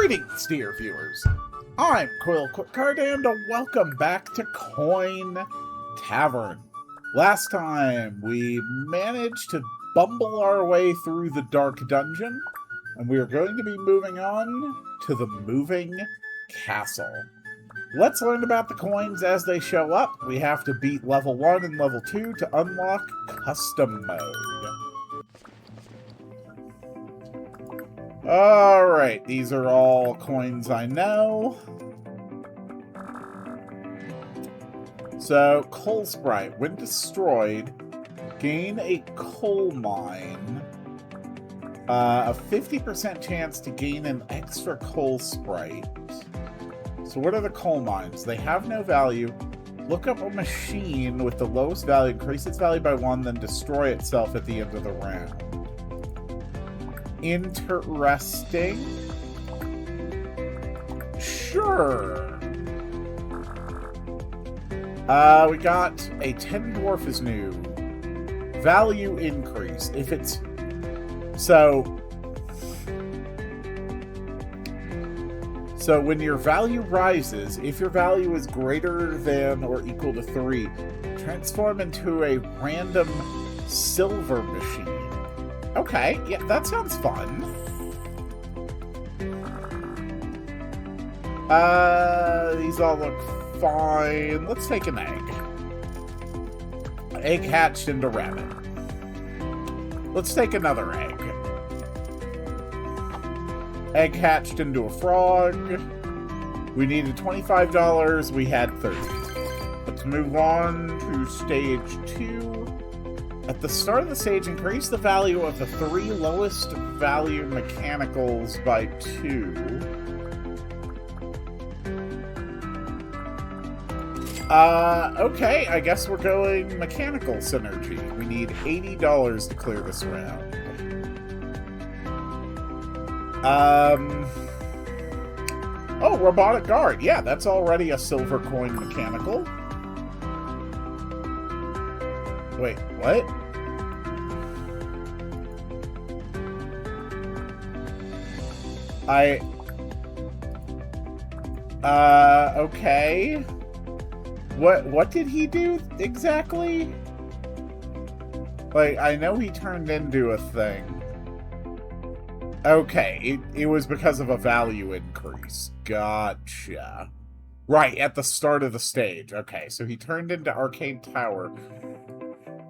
Greetings, dear viewers. I'm Quill Quickcard, and welcome back to Coin Tavern. Last time, we managed to bumble our way through the dark dungeon, and we are going to be moving on to the moving castle. Let's learn about the coins as they show up. We have to beat level 1 and level 2 to unlock custom mode. Alright, these are all coins I know. So, Coal Sprite. When destroyed, gain a coal mine. A 50% chance to gain an extra Coal Sprite. So what are the coal mines? They have no value. Look up a machine with the lowest value, increase its value by 1, then destroy itself at the end of the round. Interesting. Sure. We got a 10 dwarf is new. Value increase. If it's... So when your value rises, if your value is greater than or equal to 3, transform into a random silver machine. Okay, yeah, that sounds fun. These all look fine. Let's take an egg. Egg hatched into rabbit. Let's take another egg. Egg hatched into a frog. We needed $25. We had 30. Let's move on to stage 2. At the start of the stage, increase the value of the 3 lowest value mechanicals by 2. Okay, I guess we're going mechanical synergy. We need $80 to clear this round. Oh, robotic guard. Yeah, that's already a silver coin mechanical. Wait, what? Okay. What did he do exactly? Like, I know he turned into a thing. Okay, it was because of a value increase. Gotcha. Right, at the start of the stage. Okay, so he turned into Arcane Tower.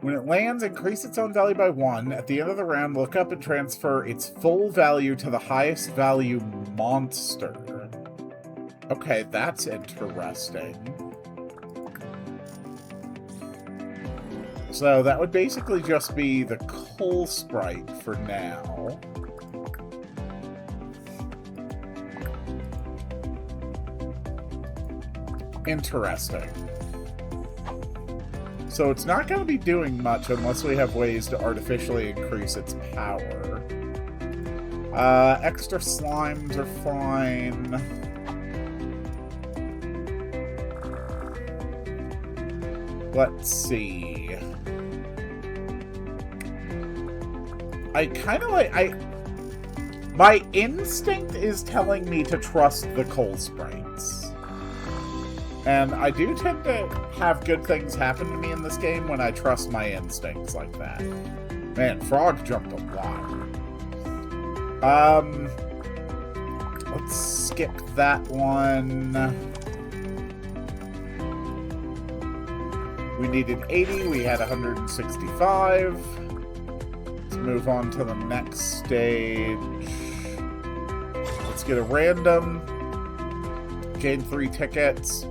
When it lands, increase its own value by 1. At the end of the round, look up and transfer its full value to the highest value monster. Okay, that's interesting. So that would basically just be the Coal Sprite for now. Interesting. So it's not going to be doing much unless we have ways to artificially increase its power. Extra slimes are fine. Let's see. I kind of like... My instinct is telling me to trust the Coal Sprites. And I do tend to have good things happen to me in this game when I trust my instincts like that. Man, Frog jumped a lot. Let's skip that one. We needed 80, we had 165. Let's move on to the next stage. Let's get a random. Gain 3 tickets.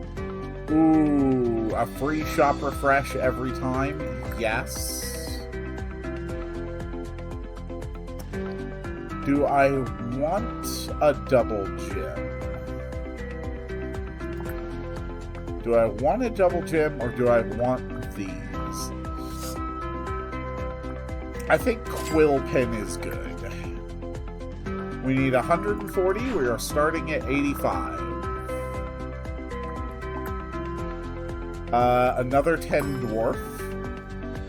Ooh, a free shop refresh every time. Yes. Do I want a double gem? Do I want a double gem or do I want these? I think Quill Pin is good. We need 140. We are starting at 85. Another 10 dwarf.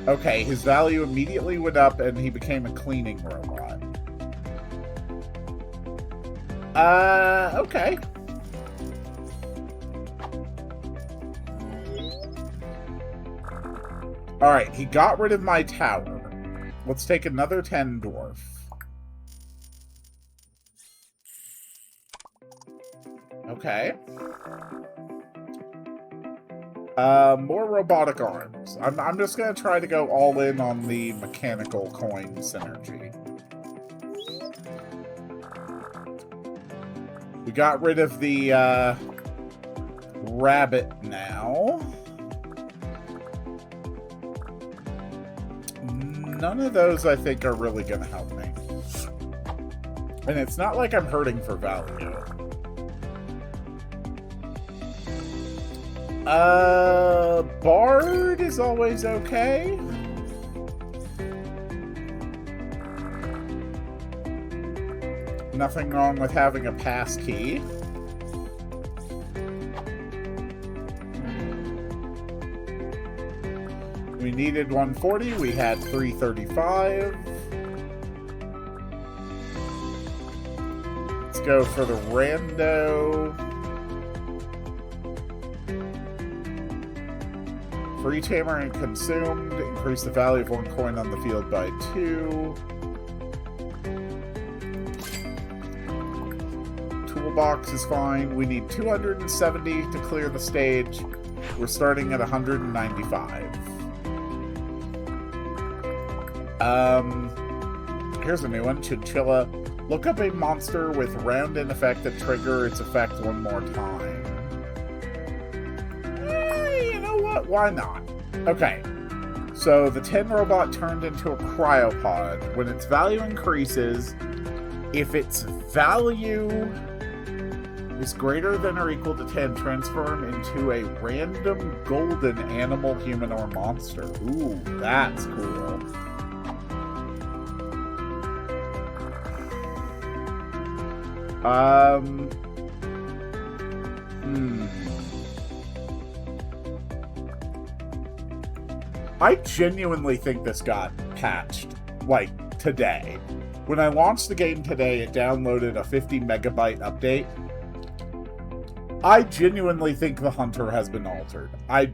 Okay, his value immediately went up and he became a cleaning robot. Okay. Alright, he got rid of my tower. Let's take another 10 dwarf. Okay. More robotic arms. I'm just gonna try to go all in on the mechanical coin synergy. We got rid of the, rabbit now. None of those, I think, are really gonna help me. And it's not like I'm hurting for value. Bard is always okay. Nothing wrong with having a pass key. We needed 140, we had 335. Let's go for the rando. Free tamer and consumed. Increase the value of one coin on the field by 2. Toolbox is fine. We need 270 to clear the stage. We're starting at 195. Here's a new one. Chinchilla. Look up a monster with round in effect that trigger its effect one more time. You know what? Why not? Okay. So the 10 robot turned into a cryopod. When its value increases, if its value is greater than or equal to 10, transform into a random golden animal, human, or monster. Ooh, that's cool. I genuinely think this got patched, like, today. When I launched the game today, it downloaded a 50 megabyte update. I genuinely think the hunter has been altered. I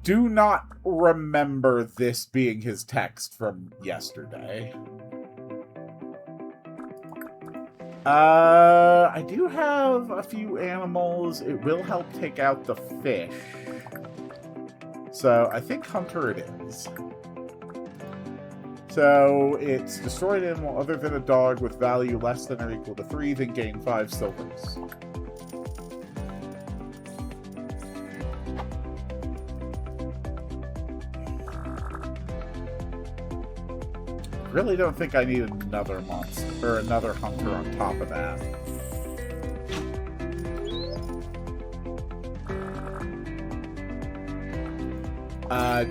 do not remember this being his text from yesterday. I do have a few animals. It will help take out the fish. So, I think hunter it is. So, it's destroyed animal other than a dog with value less than or equal to 3, then gain 5 silvers. Really don't think I need another monster, or another hunter on top of that.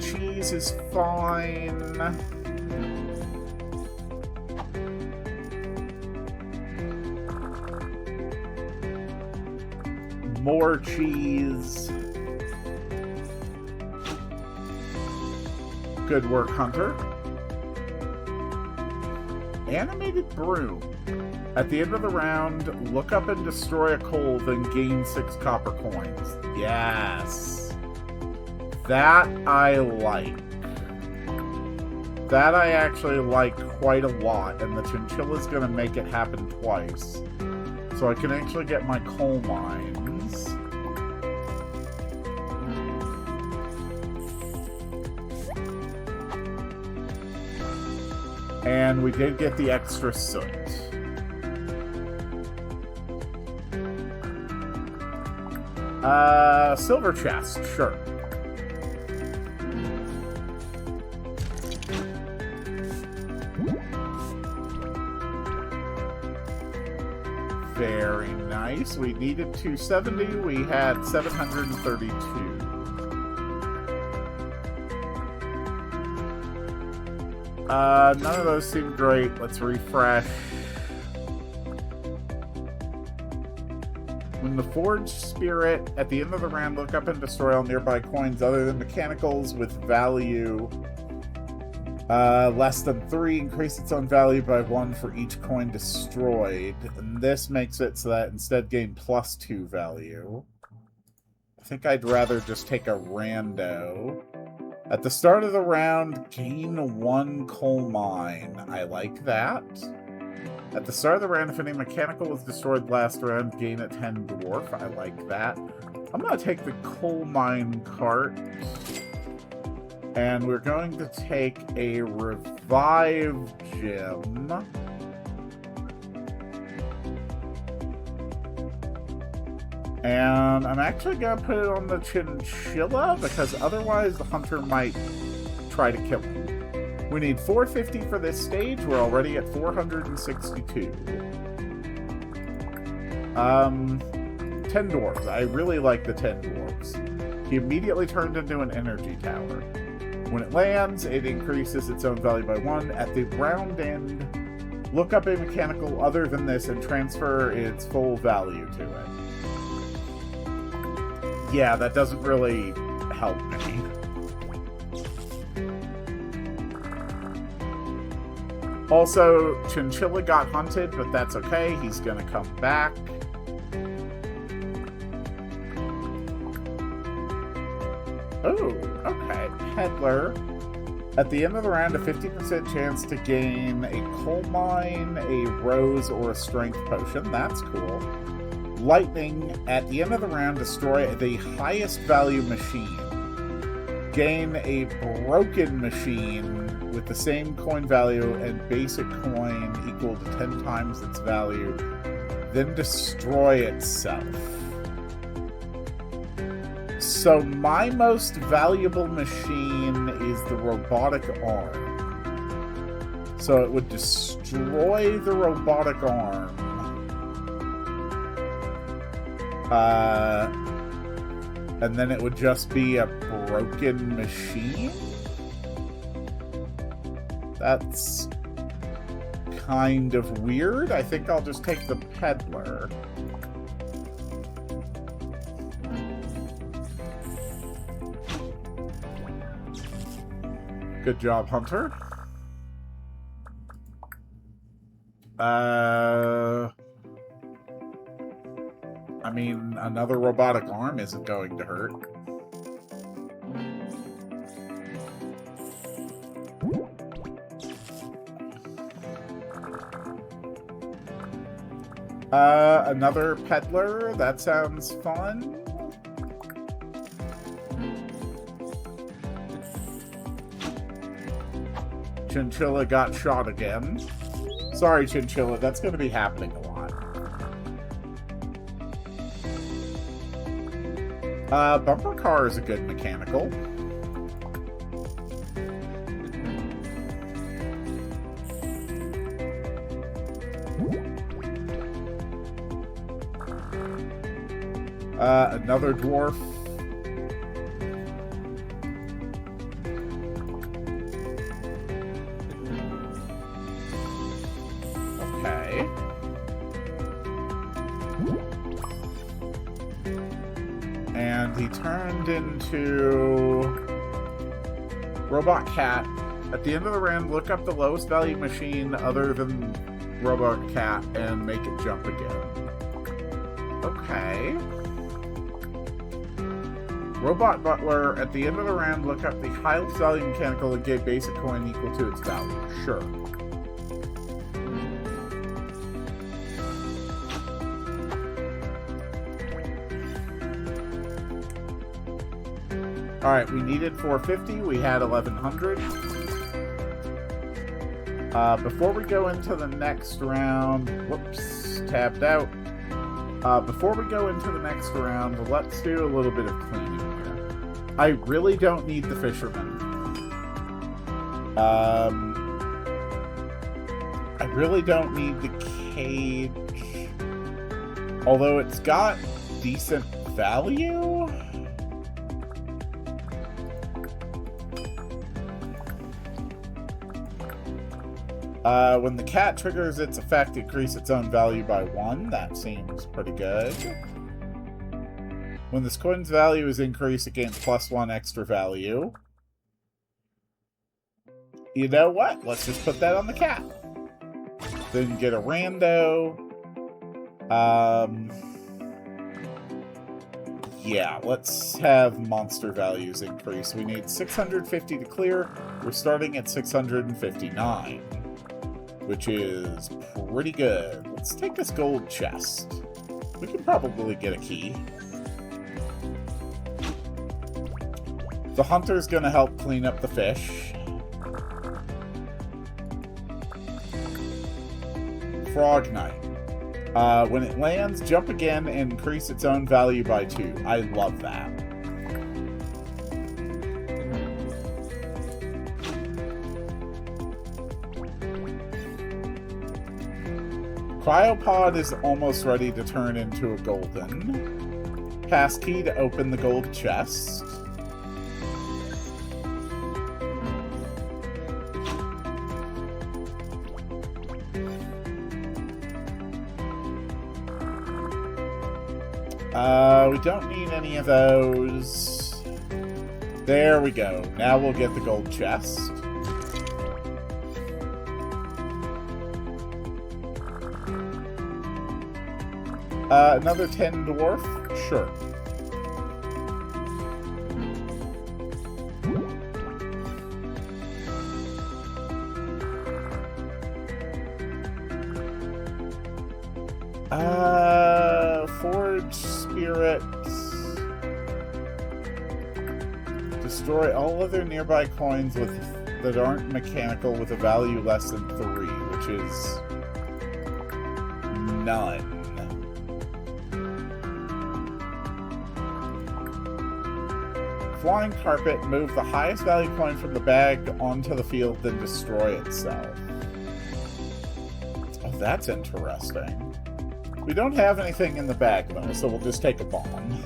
Cheese is fine. More cheese. Good work, hunter. Animated broom. At the end of the round, look up and destroy a coal, then gain 6 copper coins. Yes. That I like. That I actually like quite a lot, and the chinchilla's gonna make it happen twice. So I can actually get my coal mines. And we did get the extra soot. Silver chest, sure. Very nice. We needed 270. We had 732. None of those seem great. Let's refresh. When the forged spirit, at the end of the round, look up and destroy all nearby coins other than mechanicals with value Less than 3, increase its own value by 1 for each coin destroyed. And this makes it so that instead gain +2 value. I think I'd rather just take a rando. At the start of the round, gain 1 coal mine. I like that. At the start of the round, if any mechanical was destroyed last round, gain a 10 dwarf. I like that. I'm going to take the coal mine cart. And we're going to take a revive gem. And I'm actually going to put it on the chinchilla, because otherwise the hunter might try to kill him. We need 450 for this stage. We're already at 462. 10 dwarves. I really like the 10 dwarves. He immediately turned into an energy tower. When it lands, it increases its own value by 1. At the round end, look up a mechanical other than this and transfer its full value to it. Yeah, that doesn't really help me. Also, Chinchilla got hunted, but that's okay. He's gonna come back. Oh, okay. Peddler. At the end of the round, a 50% chance to gain a coal mine, a rose, or a strength potion. That's cool. Lightning. At the end of the round, destroy the highest value machine. Gain a broken machine with the same coin value and basic coin equal to 10 times its value. Then destroy itself. So my most valuable machine is the robotic arm. So it would destroy the robotic arm. And then it would just be a broken machine? That's kind of weird. I think I'll just take the peddler. Good job, Hunter. I mean, another robotic arm isn't going to hurt. Another peddler. That sounds fun. Chinchilla got shot again. Sorry, Chinchilla. That's going to be happening a lot. Bumper car is a good mechanical. Another dwarf. Okay. And he turned into Robot Cat. At the end of the round, look up the lowest value machine other than Robot Cat and make it jump again. Okay. Robot Butler, at the end of the round, look up the highest value mechanical and get basic coin equal to its value. Sure. Alright, we needed 450. We had 1100. Before we go into the next round... Whoops, tabbed out. Before we go into the next round, let's do a little bit of cleaning here. I really don't need the fisherman. I really don't need the cage. Although it's got decent value. When the cat triggers its effect, increase its own value by 1. That seems pretty good. When this coin's value is increased, it gains +1 extra value. You know what? Let's just put that on the cap. Then get a rando. Yeah, let's have monster values increase. We need 650 to clear. We're starting at 659, which is pretty good. Let's take this gold chest. We can probably get a key. The hunter's gonna help clean up the fish. Frog Knight. When it lands, jump again and increase its own value by 2. I love that. Cryopod is almost ready to turn into a golden. Passkey to open the gold chest. We don't need any of those. There we go. Now we'll get the gold chest. Another 10 dwarf? Sure. Forge spirits. Destroy all other nearby coins that aren't mechanical with a value less than 3, which is none. Flying carpet, move the highest value coin from the bag onto the field, then destroy itself. Oh, that's interesting. We don't have anything in the bag, though, so we'll just take a bomb.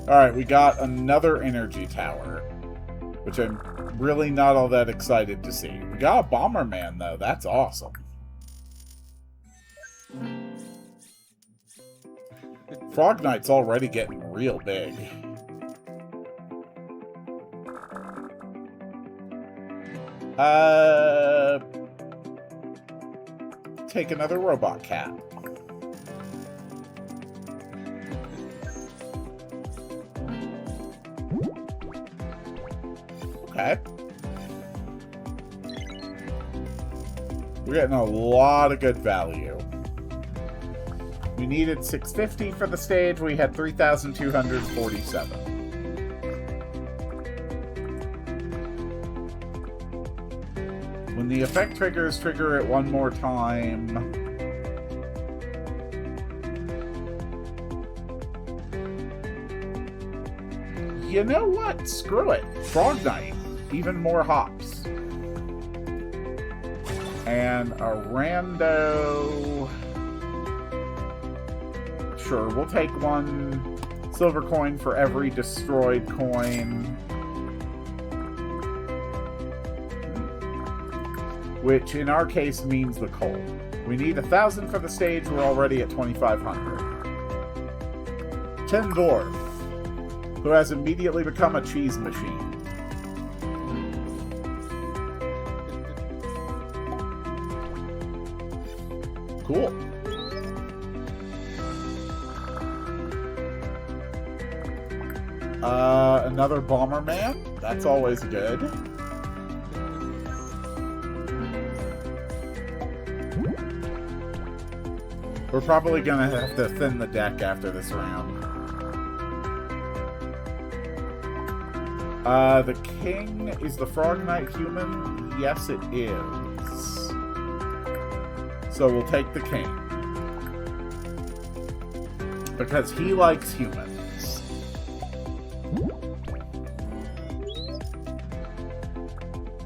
Alright, we got another energy tower, which I'm really not all that excited to see. We got a Bomberman, though. That's awesome. Frog Knight's already getting real big. Take another robot cat. Okay. We're getting a lot of good value. We needed 650 for the stage. We had 3,247. When the effect triggers, trigger it one more time. You know what? Screw it. Frog Knight. Even more hops. And a rando. Sure, we'll take one silver coin for every destroyed coin. Which, in our case, means the coal. We need 1,000 for the stage. We're already at 2,500. 10 Dwarf, who has immediately become a cheese machine. Cool. Another Bomberman. That's always good. We're probably gonna have to thin the deck after this round. The king is the Frog Knight human? Yes, it is. So we'll take the king. Because he likes humans.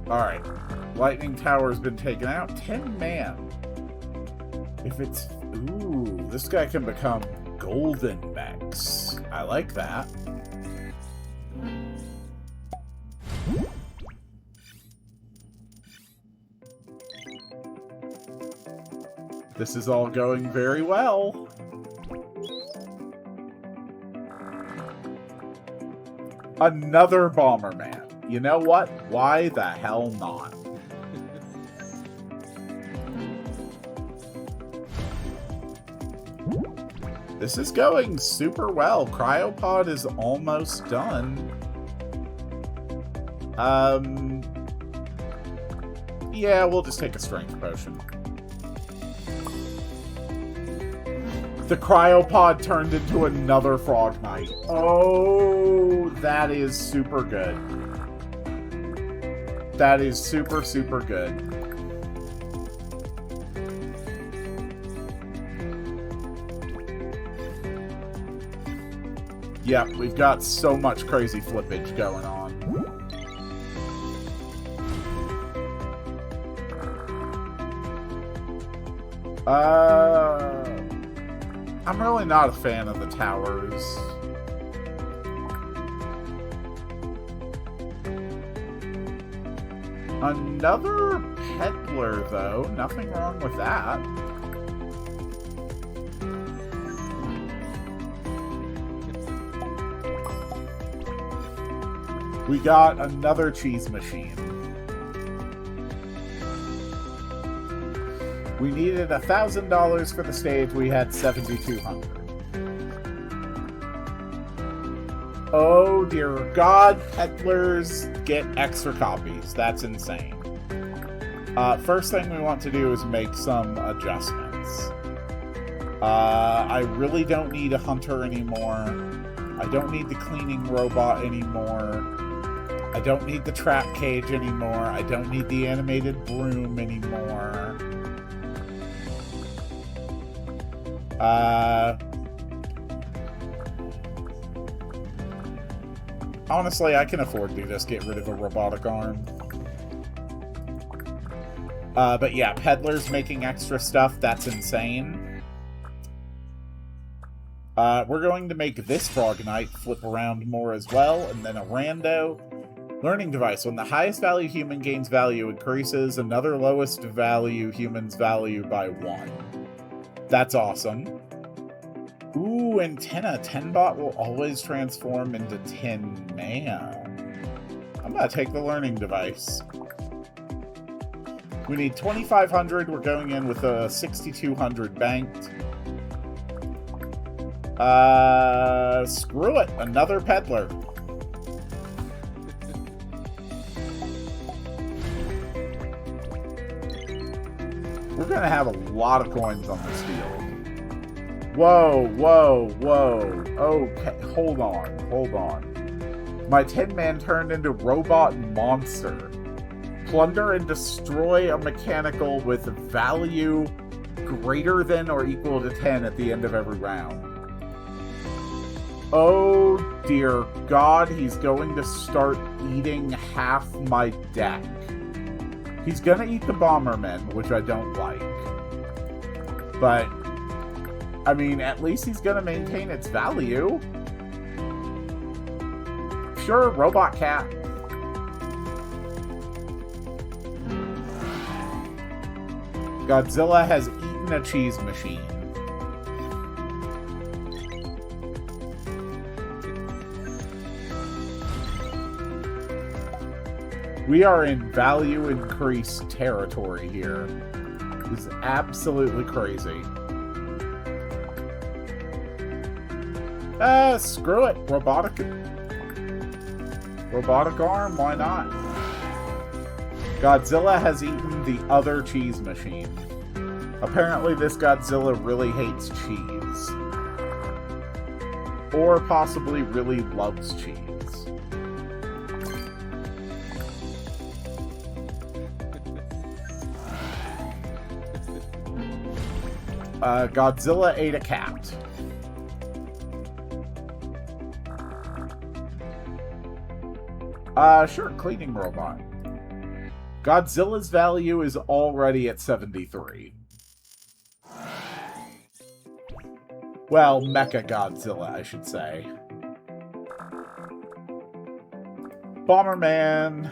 Alright. Lightning Tower's been taken out. 10 man. If it's... Ooh, this guy can become Golden Mechs. I like that. This is all going very well. Another Bomberman. you know what? Why the hell not? This is going super well. Cryopod is almost done. Yeah, we'll just take a strength potion. The cryopod turned into another Frog Knight. Oh, that is super good. That is super, super good. Yeah, we've got so much crazy flippage going on. I'm really not a fan of the towers. Another peddler, though. Nothing wrong with that. We got another cheese machine. We needed $1,000 for the stage. We had $7,200. Oh dear God, peddlers get extra copies. That's insane. First thing we want to do is make some adjustments. I really don't need a hunter anymore. I don't need the cleaning robot anymore. I don't need the trap cage anymore. I don't need the animated broom anymore. Honestly, I can afford to just get rid of a robotic arm. But yeah, peddlers making extra stuff, that's insane. We're going to make this Frog Knight flip around more as well, and then a rando. Learning device. When the highest value human gains value increases, another lowest value human's value by 1. That's awesome. Ooh, antenna. 10-bot will always transform into 10 man. I'm gonna take the learning device. We need 2,500. We're going in with a 6,200 banked. Screw it. Another peddler. We're gonna have a lot of coins on this field. Whoa, whoa, whoa. Okay, hold on. My 10-man turned into robot monster. Plunder and destroy a mechanical with value greater than or equal to 10 at the end of every round. Oh dear God, he's going to start eating half my deck. He's gonna eat the Bomberman, which I don't like. But, I mean, at least he's gonna maintain its value. Sure, Robot Cat. Godzilla has eaten a cheese machine. We are in value increase territory here. This is absolutely crazy. Screw it. Robotic arm, why not? Godzilla has eaten the other cheese machine. Apparently this Godzilla really hates cheese. Or possibly really loves cheese. Godzilla ate a cat. Sure, cleaning robot. Godzilla's value is already at 73. Well, Mecha Godzilla, I should say. Bomberman.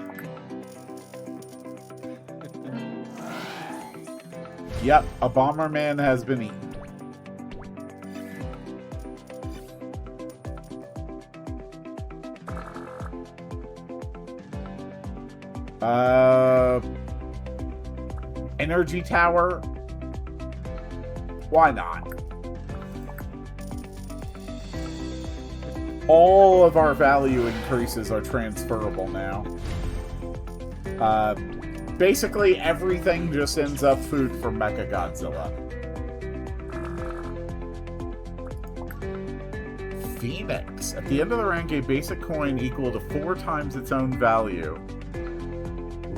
Yep, a Bomberman has been eaten. Energy tower. Why not? All of our value increases are transferable now. Basically, everything just ends up food for Mechagodzilla. Phoenix. At the end of the rank, a basic coin equal to 4 times its own value.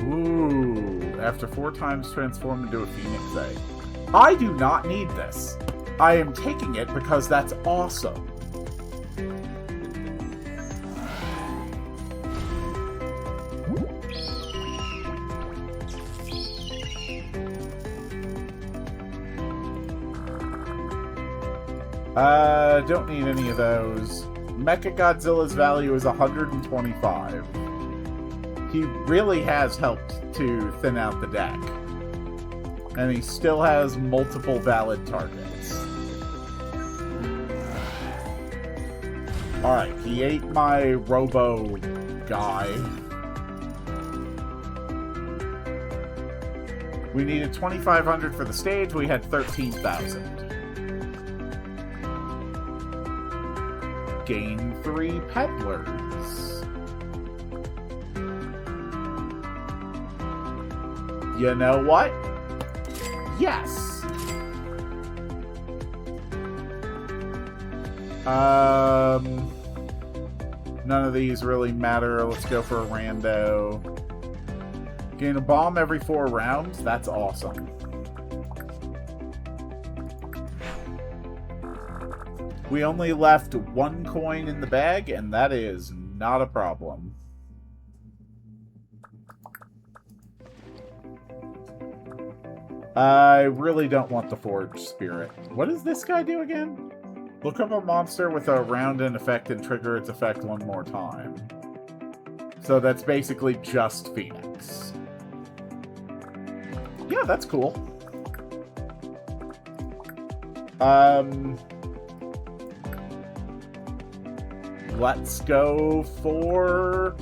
Ooh. After 4 times, transform into a Phoenix egg. I do not need this. I am taking it because that's awesome. Don't need any of those. Mechagodzilla's value is 125. He really has helped to thin out the deck. And he still has multiple valid targets. Alright, he ate my Robo guy. We needed 2,500 for the stage, we had 13,000. Gain 3 peddlers. You know what? Yes. None of these really matter. Let's go for a rando. Gain a bomb every 4 rounds. That's awesome. We only left 1 coin in the bag, and that is not a problem. I really don't want the Forge Spirit. What does this guy do again? Look up a monster with a round in effect and trigger its effect 1 more time. So that's basically just Phoenix. Yeah, that's cool. Let's go for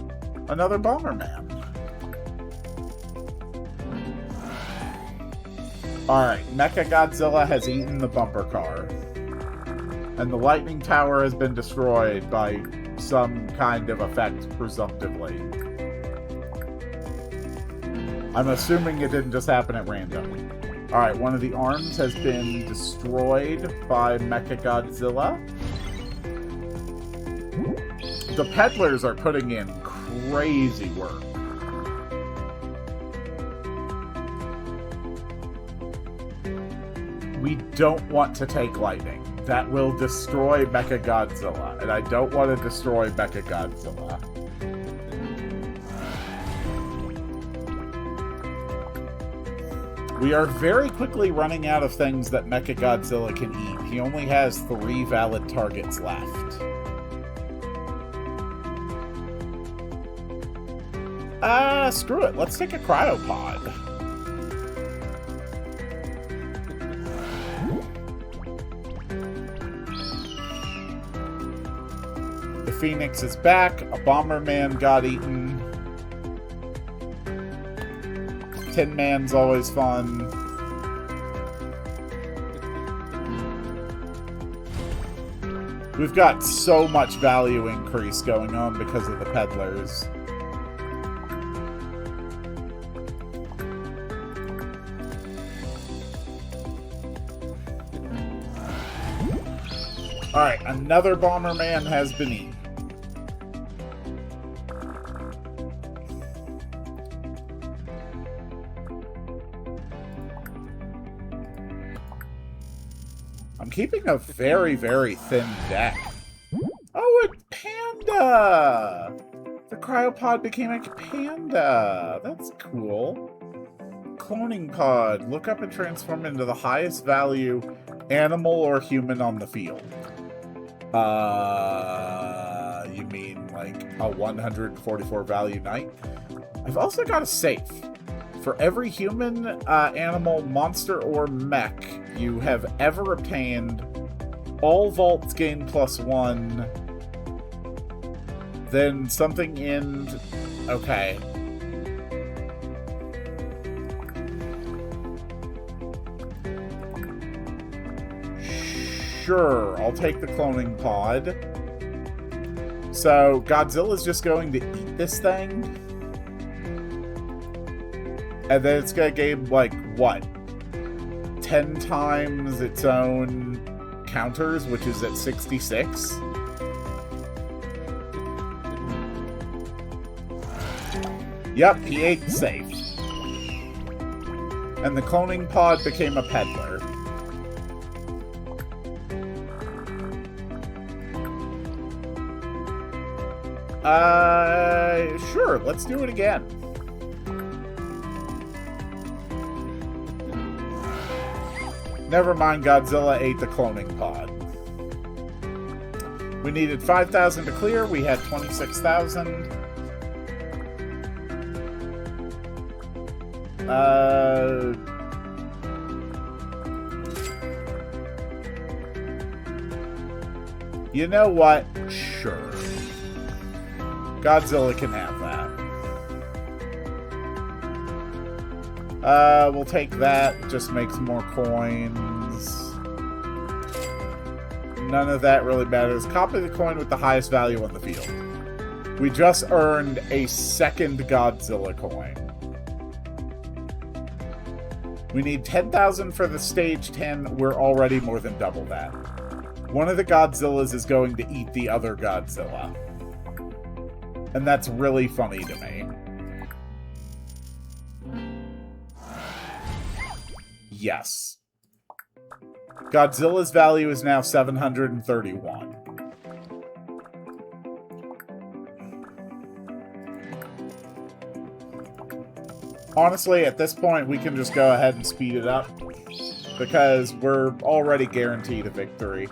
another Bomberman. Alright, Mechagodzilla has eaten the bumper car. And the lightning tower has been destroyed by some kind of effect, presumptively. I'm assuming it didn't just happen at random. Alright, one of the arms has been destroyed by Mechagodzilla. The peddlers are putting in crazy work. We don't want to take lightning. That will destroy Mechagodzilla, and I don't want to destroy Mechagodzilla. We are very quickly running out of things that Mechagodzilla can eat. He only has 3 valid targets left. Screw it. Let's take a cryopod. The Phoenix is back. A Bomberman got eaten. Tin Man's always fun. We've got so much value increase going on because of the peddlers. Alright, another Bomberman has been eaten. I'm keeping a very, very thin deck. Oh, a panda! The cryopod became a panda. That's cool. Cloning pod. Look up and transform into the highest value animal or human on the field. You mean like a 144 value knight? I've also got a safe. For every human, animal, monster, or mech you have ever obtained, all vaults gain +1. Then something in... Okay. Sure, I'll take the cloning pod. So, Godzilla's just going to eat this thing? And then it's gonna gain, like, what? 10 times its own counters, which is at 66? Yep, he ate safe. And the cloning pod became a peddler. Sure, let's do it again. Never mind, Godzilla ate the cloning pod. We needed 5,000 to clear, we had 26,000. You know what? Sure. Godzilla can have that. We'll take that. It just makes more coins. None of that really matters. Copy the coin with the highest value on the field. We just earned a second Godzilla coin. We need 10,000 for the stage 10. We're already more than double that. One of the Godzillas is going to eat the other Godzilla. And that's really funny to me. Yes. Godzilla's value is now 731. Honestly, at this point, we can just go ahead and speed it up. Because we're already guaranteed a victory.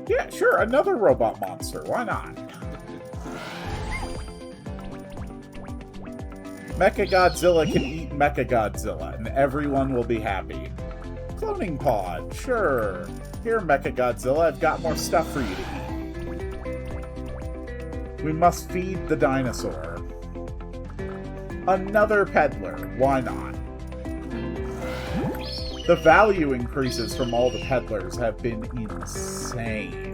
Yeah, sure, another robot monster. Why not? Mechagodzilla can eat Mechagodzilla, and everyone will be happy. Cloning pod, sure. Here, Mechagodzilla, I've got more stuff for you to eat. We must feed the dinosaur. Another peddler, why not? The value increases from all the peddlers have been insane.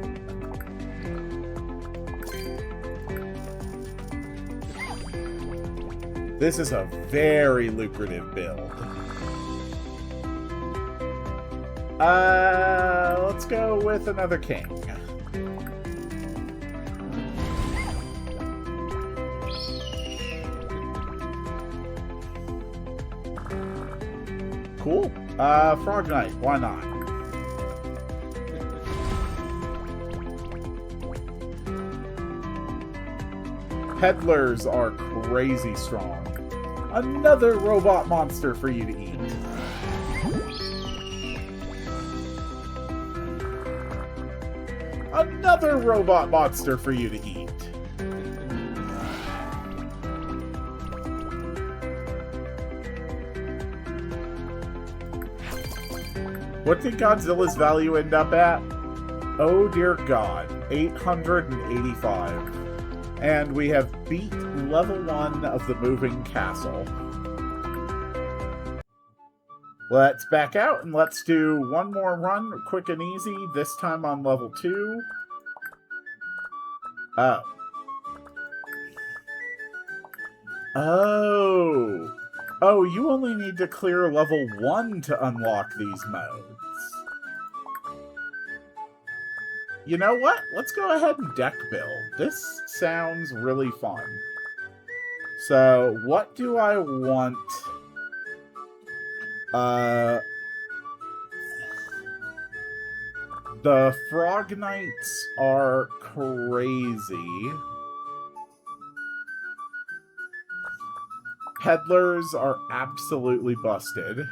This is a very lucrative build. Let's go with another king. Cool. Frog Knight, why not? Peddlers are crazy strong. Another robot monster for you to eat. Another robot monster for you to eat. What did Godzilla's value end up at? Oh dear God, 885. And we have beat level 1 of the moving castle. Let's back out and let's do one more run, quick and easy, this time on level 2. Oh. Oh. Oh, you only need to clear level 1 to unlock these modes. You know what? Let's go ahead and deck build. This sounds really fun. So, what do I want? The Frog Knights are crazy. Peddlers are absolutely busted.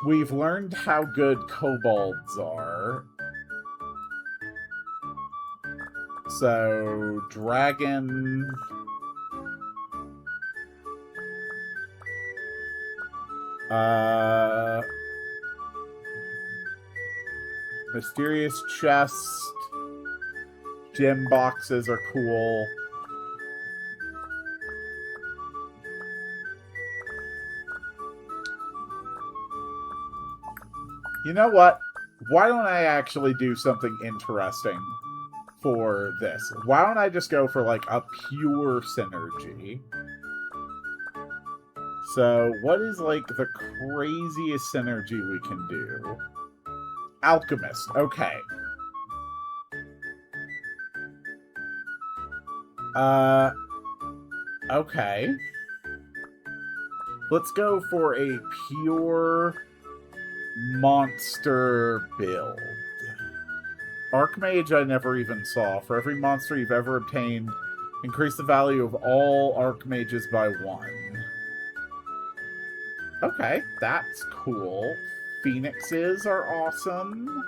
We've learned how good kobolds are. So, dragon... Mysterious chest. Gem boxes are cool. You know what? Why don't I actually do something interesting for this? Why don't I just go for, like, a pure synergy? So, what is, like, the craziest synergy we can do? Alchemist. Okay. Okay. Let's go for a pure monster build. Archmage I never even saw. For every monster you've ever obtained, increase the value of all Archmages by 1. Okay, that's cool. Phoenixes are awesome.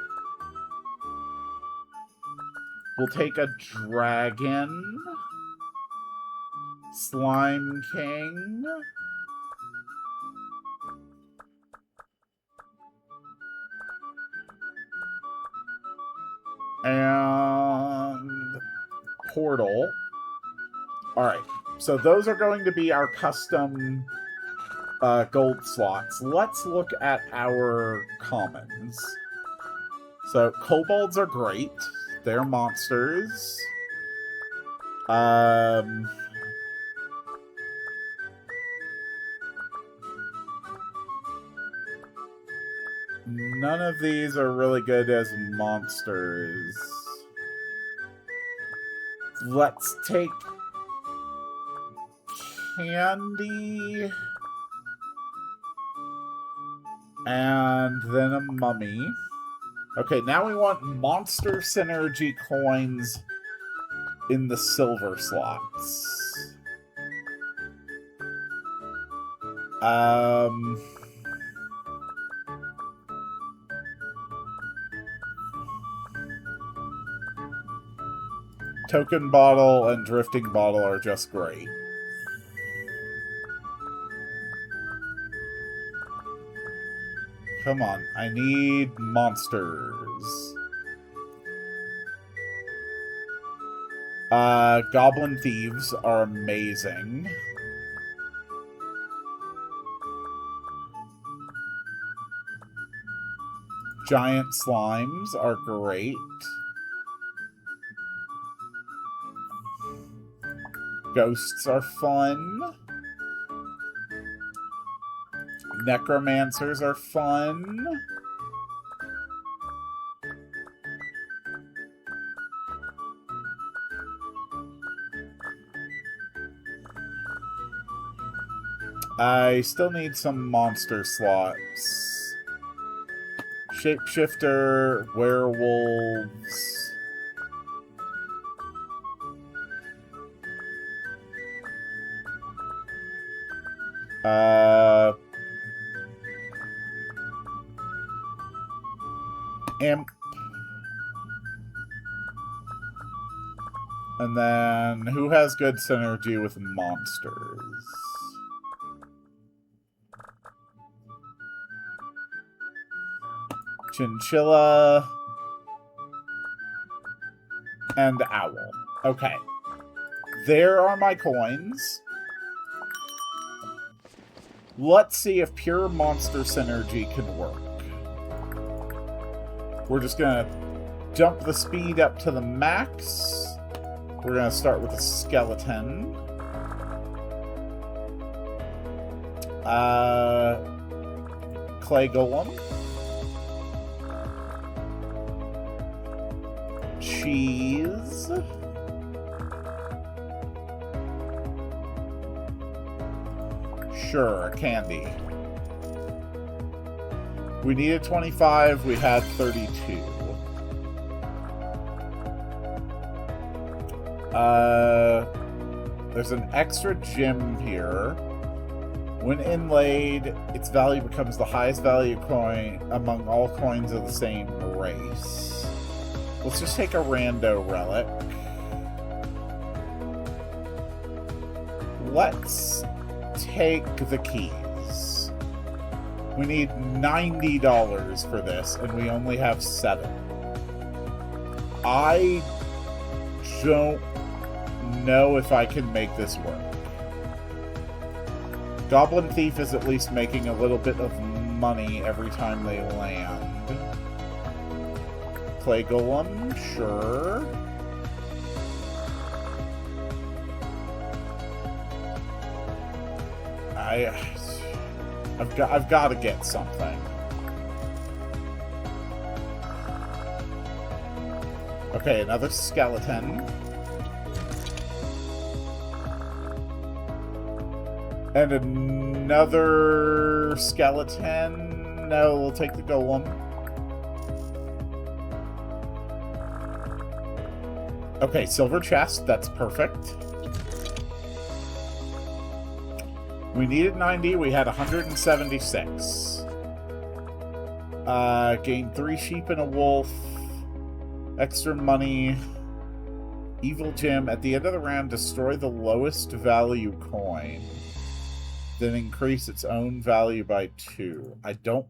We'll take a dragon. Slime King. And Portal. Alright, so those are going to be our custom gold slots. Let's look at our commons. So, kobolds are great. They're monsters. None of these are really good as monsters. Let's take Candy. And then a mummy. Okay, now we want monster synergy coins in the silver slots. Token Bottle and Drifting Bottle are just great. Come on, I need monsters. Goblin Thieves are amazing. Giant Slimes are great. Ghosts are fun. Necromancers are fun. I still need some monster slots. Shapeshifter, werewolves. Imp. And then, who has good synergy with monsters? Chinchilla. And Owl. Okay. There are my coins. Let's see if pure monster synergy can work. We're just gonna jump the speed up to the max. We're gonna start with a skeleton. Clay Golem. Cheese. Sure, candy. We needed 25, we had 32. There's an extra gem here. When inlaid, its value becomes the highest value coin among all coins of the same race. Let's just take a rando relic. Let's take the keys. We need $90 for this, and we only have 7. I don't know if I can make this work. Goblin Thief is at least making a little bit of money every time they land. Clay Golem, sure. I've got to get something. Okay, another skeleton. And another skeleton. No, we'll take the golem. Okay, silver chest. That's perfect. We needed 90. We had 176. Gained 3 sheep and a wolf. Extra money. Evil gem. At the end of the round, destroy the lowest value coin. Then increase its own value by 2. I don't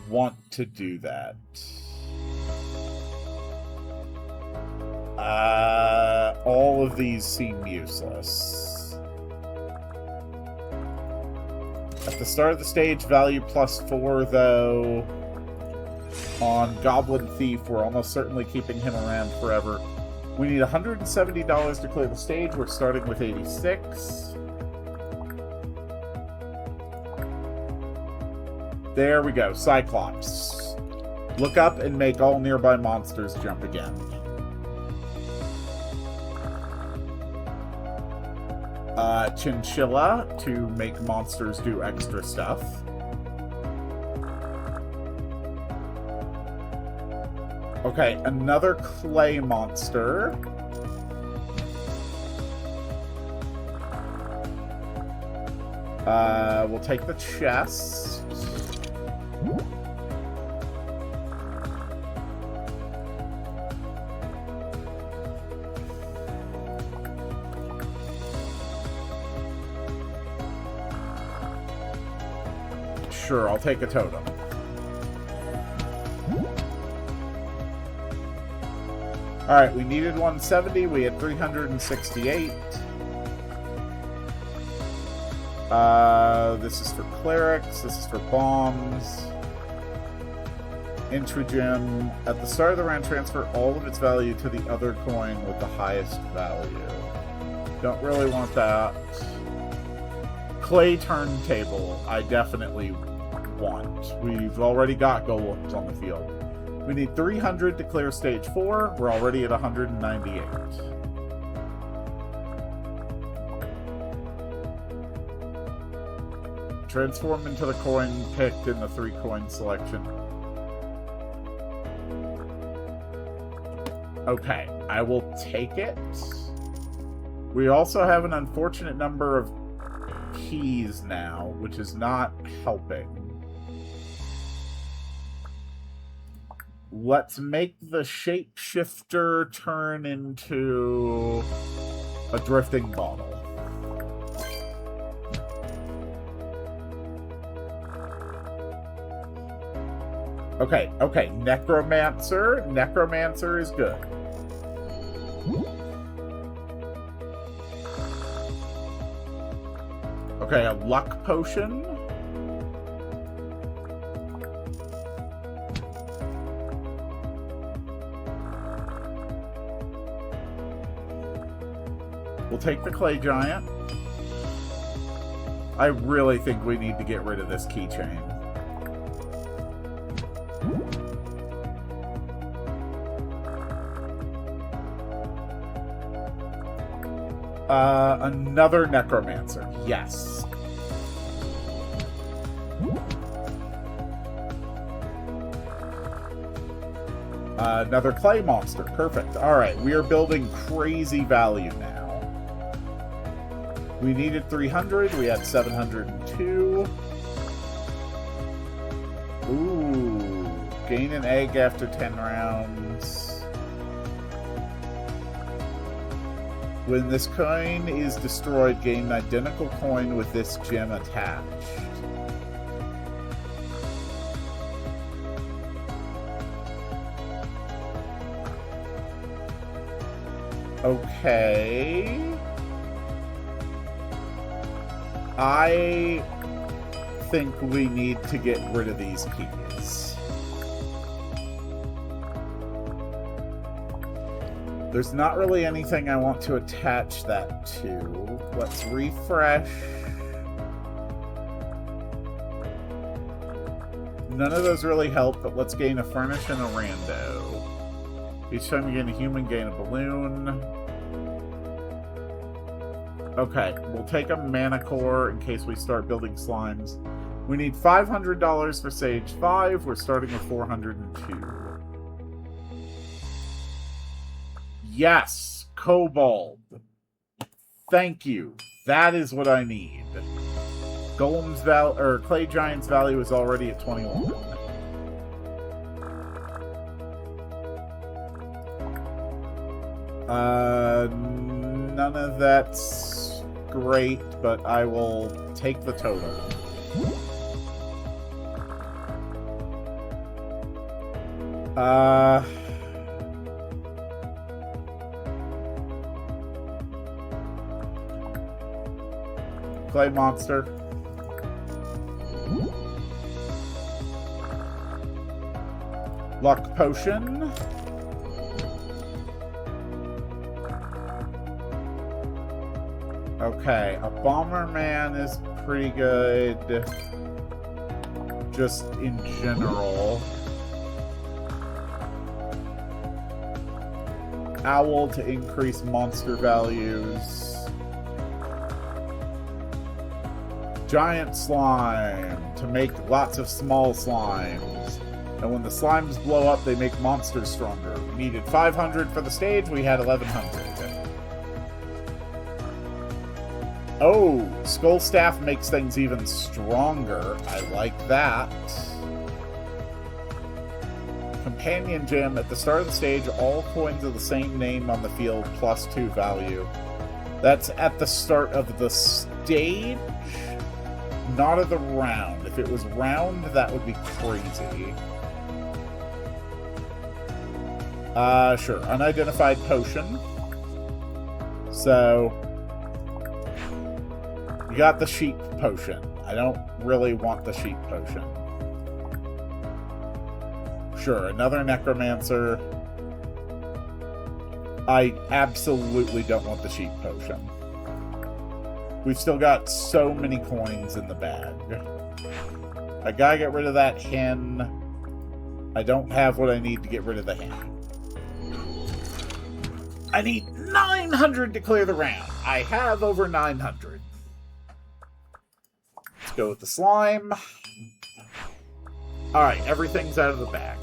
want to do that. All of these seem useless. At the start of the stage, value +4, though. On Goblin Thief, we're almost certainly keeping him around forever. We need $170 to clear the stage. We're starting with 86. There we go. Cyclops. Look up and make all nearby monsters jump again. Chinchilla to make monsters do extra stuff. Okay, another clay monster. We'll take the chest. Sure, I'll take a totem. Alright, we needed 170. We had 368. This is for clerics. This is for bombs. Introgem. At the start of the round, transfer all of its value to the other coin with the highest value. Don't really want that. Clay turntable, I definitely want. We've already got golems on the field. We need 300 to clear stage 4. We're already at 198. Transform into the coin picked in the 3-coin selection. Okay, I will take it. We also have an unfortunate number of keys now, which is not helping. Let's make the shapeshifter turn into a drifting bottle. Okay, okay, necromancer. Necromancer is good. Okay, a luck potion. We'll take the clay giant. I really think we need to get rid of this keychain. Another necromancer. Yes. Another clay monster. Perfect. Alright, we are building crazy value now. We needed 300. We had 702. Ooh. Gain an egg after 10 rounds. When this coin is destroyed, gain an identical coin with this gem attached. Okay. I think we need to get rid of these keys. There's not really anything I want to attach that to. Let's refresh. None of those really help, but let's gain a furnish and a rando. Each time you gain a human, gain a balloon. Okay, we'll take a mana core in case we start building slimes. We need $500 for Sage 5. We're starting with 402. Yes, Kobold. Thank you. That is what I need. Golem's value, or Clay Giant's value is already at 21. None of that's great, but I will take the total. Clay monster. Luck potion. Okay, a Bomberman is pretty good. Just in general. Owl to increase monster values. Giant slime to make lots of small slimes. And when the slimes blow up, they make monsters stronger. We needed 500 for the stage, we had 1100. Oh, Skull Staff makes things even stronger. I like that. Companion Gem. At the start of the stage, all coins of the same name on the field plus 2 value. That's at the start of the stage, not of the round. If it was round, that would be crazy. Sure. Unidentified potion. So, you got the sheep potion. I don't really want the sheep potion. Sure, another necromancer. I absolutely don't want the sheep potion. We've still got so many coins in the bag. I gotta get rid of that hen. I don't have what I need to get rid of the hen. I need 900 to clear the round. I have over 900. Let's go with the slime. Alright, everything's out of the bag.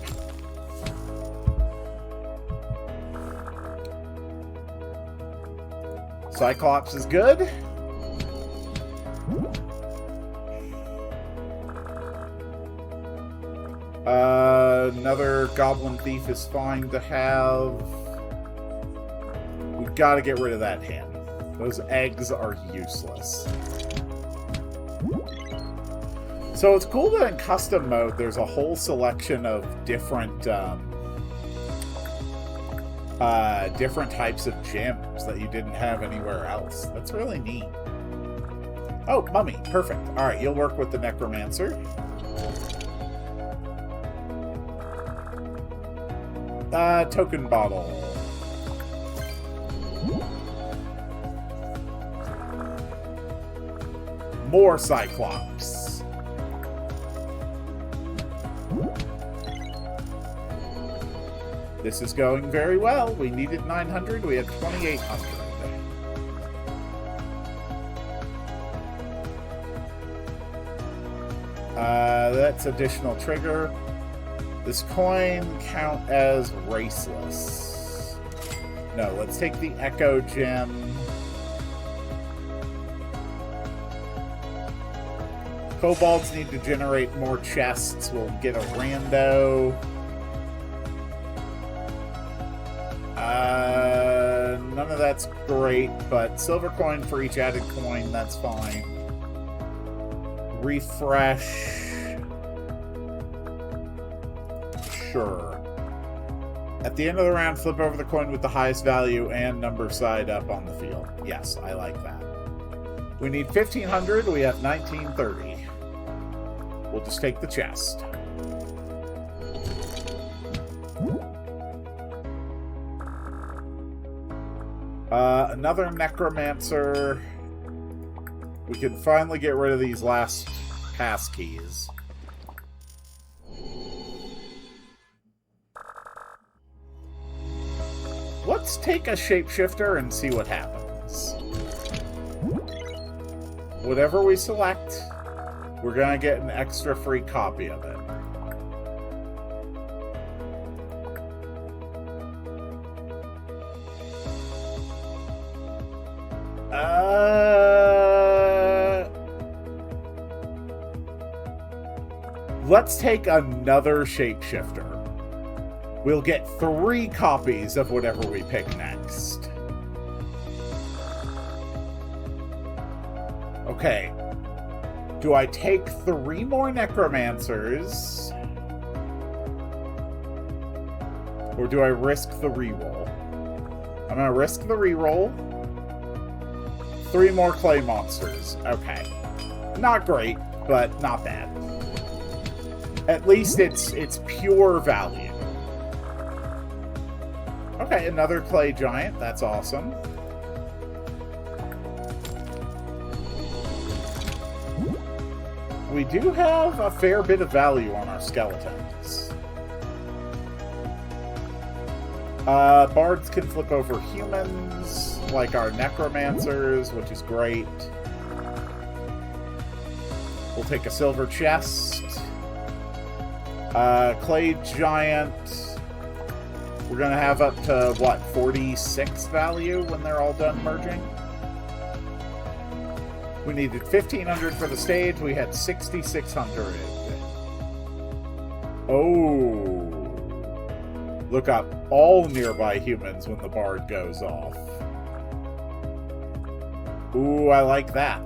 Cyclops is good. Another Goblin Thief is fine to have. We've got to get rid of that hen. Those eggs are useless. So it's cool that in custom mode there's a whole selection of different different types of gems that you didn't have anywhere else. That's really neat. Oh, mummy. Perfect. Alright, you'll work with the necromancer. Token bottle. More Cyclops. This is going very well. We needed 900. We had 2,800. That's additional trigger. This coin count as raceless. No, let's take the Echo Gem. Kobolds need to generate more chests. We'll get a rando. None of that's great, but silver coin for each added coin, that's fine. Refresh. Sure. At the end of the round, flip over the coin with the highest value and number side up on the field. Yes, I like that. We need 1,500. We have 1,930. We'll just take the chest. Another necromancer. We can finally get rid of these last pass keys. Let's take a shapeshifter and see what happens. Whatever we select, we're gonna get an extra free copy of it. Let's take another shapeshifter. We'll get 3 copies of whatever we pick next. Okay. Do I take 3 more necromancers? Or do I risk the reroll? I'm gonna risk the reroll. 3 more clay monsters. Okay. Not great, but not bad. At least it's pure value. Okay, another clay giant. That's awesome. We do have a fair bit of value on our skeletons. Bards can flip over humans, like our necromancers, which is great. We'll take a silver chest. Clay giant. We're going to have up to, what, 46 value when they're all done merging? We needed 1,500 for the stage. We had 6,600. Oh. Look up all nearby humans when the bard goes off. Ooh, I like that.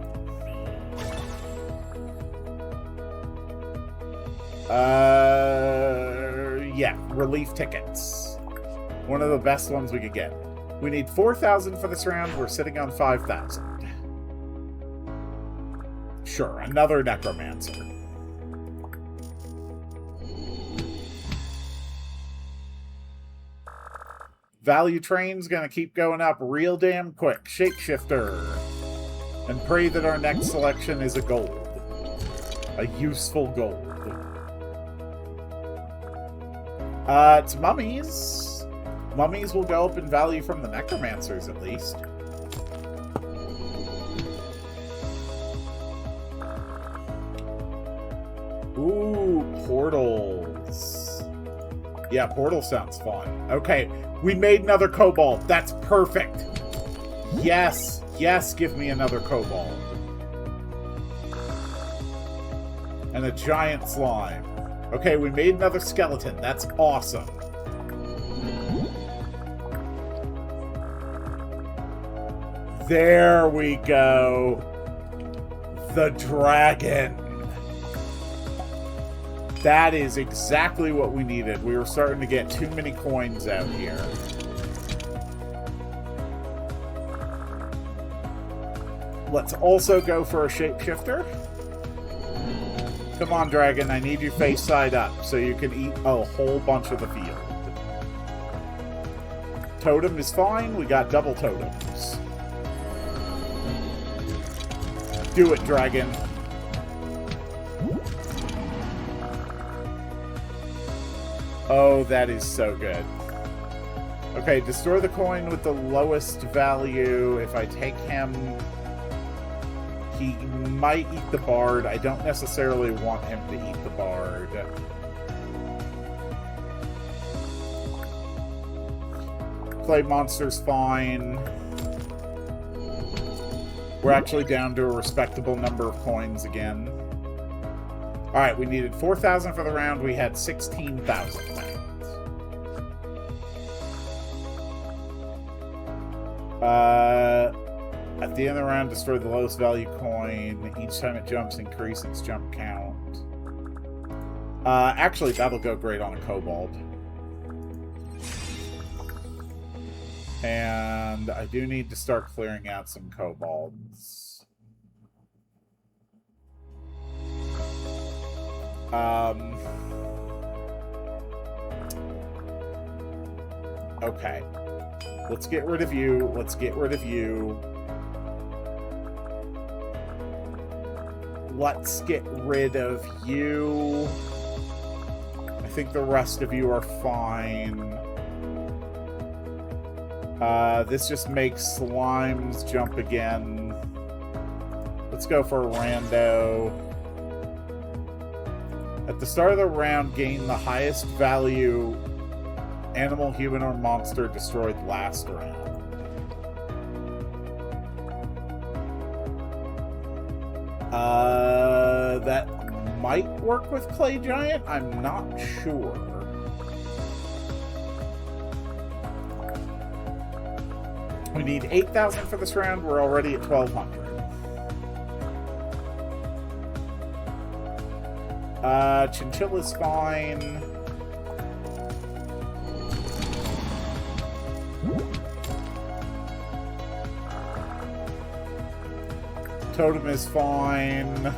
Yeah, relief tickets. One of the best ones we could get. We need 4,000 for this round. We're sitting on 5,000. Sure, another necromancer. Value train's gonna keep going up real damn quick. Shapeshifter. And pray that our next selection is a gold. A useful gold. It's mummies. Mummies will go up in value from the necromancers, at least. Ooh, portals. Yeah, portal sounds fun. Okay, we made another kobold. That's perfect. Yes, yes, give me another kobold. And a giant slime. Okay, we made another skeleton. That's awesome. There we go. The dragon. That is exactly what we needed. We were starting to get too many coins out here. Let's also go for a shapeshifter. Come on, dragon. I need you face side up so you can eat a whole bunch of the field. Totem is fine. We got double totems. Do it, dragon. Oh, that is so good. Okay, destroy the coin with the lowest value. If I take him, he might eat the bard. I don't necessarily want him to eat the bard. Clay monster's fine. We're actually down to a respectable number of coins again. Alright, we needed 4,000 for the round. We had 16,000 pounds. At the end of the round, destroy the lowest value coin. Each time it jumps, increase its jump count. Actually, that'll go great on a kobold. And I do need to start clearing out some kobolds. Okay. Let's get rid of you. Let's get rid of you. Let's get rid of you. I think the rest of you are fine. This just makes slimes jump again. Let's go for a rando. At the start of the round, gain the highest value animal, human, or monster destroyed last round. That might work with Clay Giant. I'm not sure. We need 8,000 for this round. We're already at 1,200. Chinchilla's fine. Totem is fine.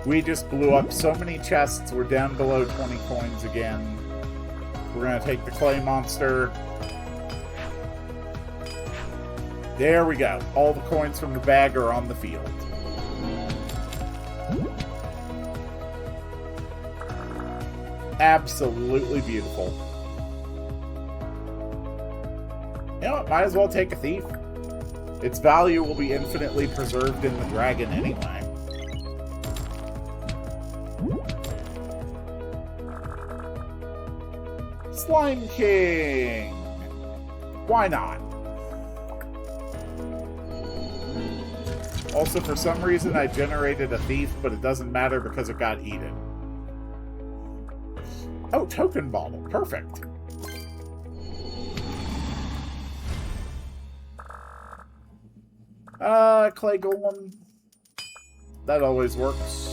We just blew up so many chests. We're down below 20 coins again. We're going to take the clay monster. There we go. All the coins from the bag are on the field. Absolutely beautiful. You know what? Might as well take a thief. Its value will be infinitely preserved in the dragon anyway. Slime King! Why not? Also, for some reason, I generated a thief, but it doesn't matter because it got eaten. Oh, token bottle. Perfect. Clay golem. That always works.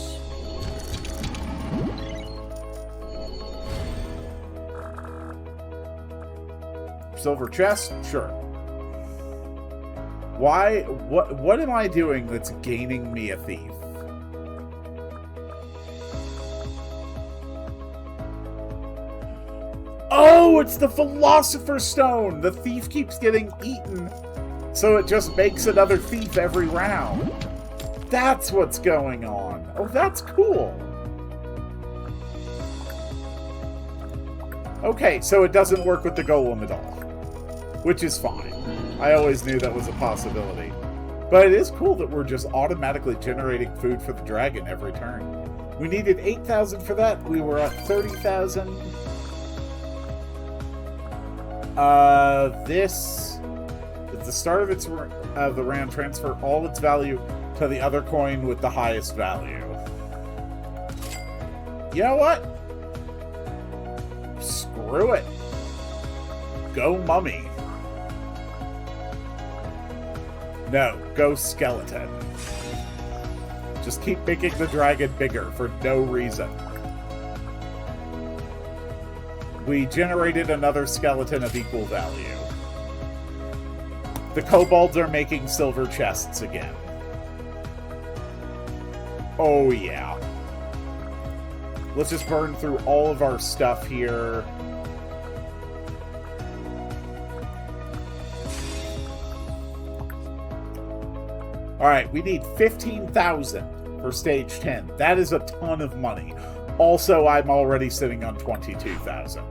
Silver chest? Sure. Why? What am I doing that's gaining me a thief? Oh, it's the Philosopher's Stone! The thief keeps getting eaten, so it just makes another thief every round. That's what's going on. Oh, that's cool. Okay, so it doesn't work with the golem at all. Which is fine. I always knew that was a possibility. But it is cool that we're just automatically generating food for the dragon every turn. We needed 8,000 for that. We were at 30,000. This, at the start of the round, transfer all its value to the other coin with the highest value. You know what? Screw it. Go mummy. No, go skeleton. Just keep making the dragon bigger for no reason. We generated another skeleton of equal value. The kobolds are making silver chests again. Oh yeah. Let's just burn through all of our stuff here. Alright, we need 15,000 for stage 10. That is a ton of money. Also, I'm already sitting on 22,000.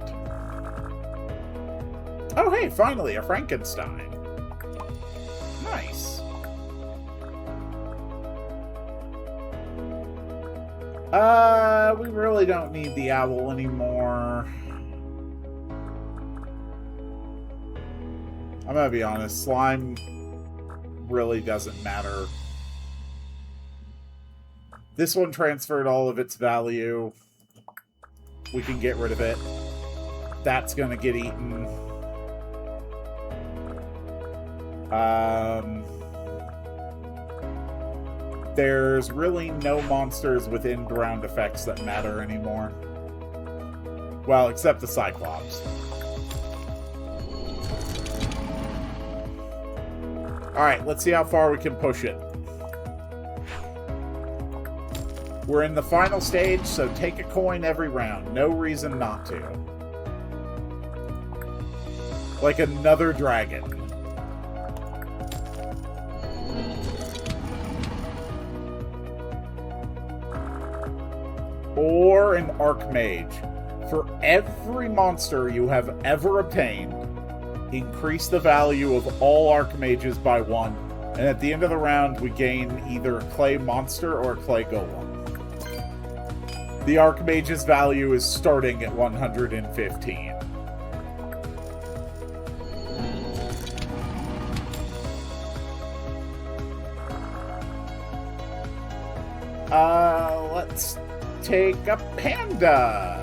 Oh, hey, finally, a Frankenstein. Nice. We really don't need the owl anymore. I'm gonna be honest, slime really doesn't matter. This one transferred all of its value. We can get rid of it. That's gonna get eaten. There's really no monsters with end round effects that matter anymore. Well, except the Cyclops. Alright, let's see how far we can push it. We're in the final stage, so take a coin every round. No reason not to. Like another dragon. Or an Archmage. For every monster you have ever obtained, increase the value of all Archmages by 1, and at the end of the round, we gain either a Clay Monster or a Clay Golem. The Archmage's value is starting at 115. Let's take a Panda.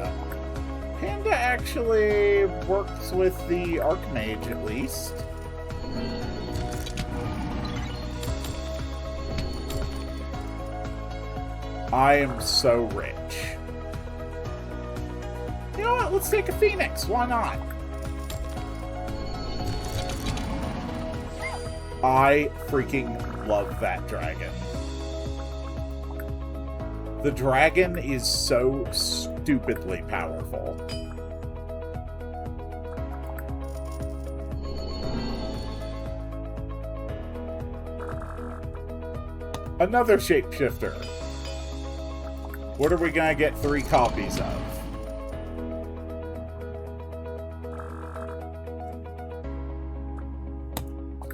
Panda actually works with the Archmage, at least. I am so rich. You know what? Let's take a Phoenix. Why not? I freaking love that dragon. The dragon is so stupidly powerful. Another shapeshifter. What are we gonna get 3 copies of?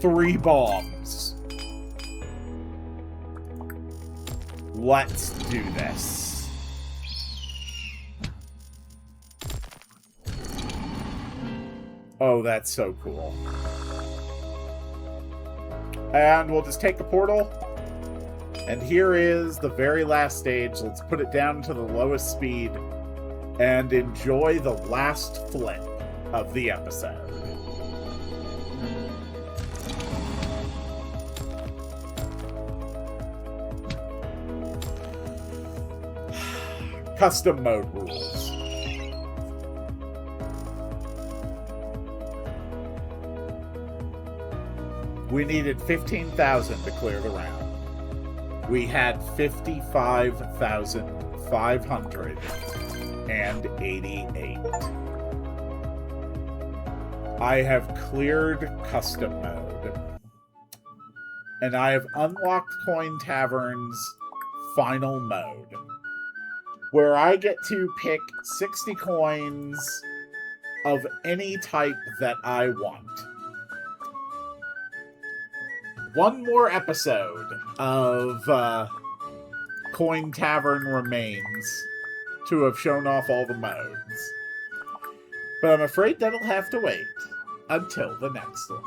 Three bombs. Let's do this. Oh, that's so cool. And we'll just take the portal. And here is the very last stage. Let's put it down to the lowest speed and enjoy the last flip of the episode. Custom mode rules. We needed 15,000 to clear the round. We had 55,588. I have cleared custom mode. And I have unlocked Coin Tavern's final mode, where I get to pick 60 coins of any type that I want. One more episode of Coin Tavern remains to have shown off all the modes. But I'm afraid that'll have to wait until the next one.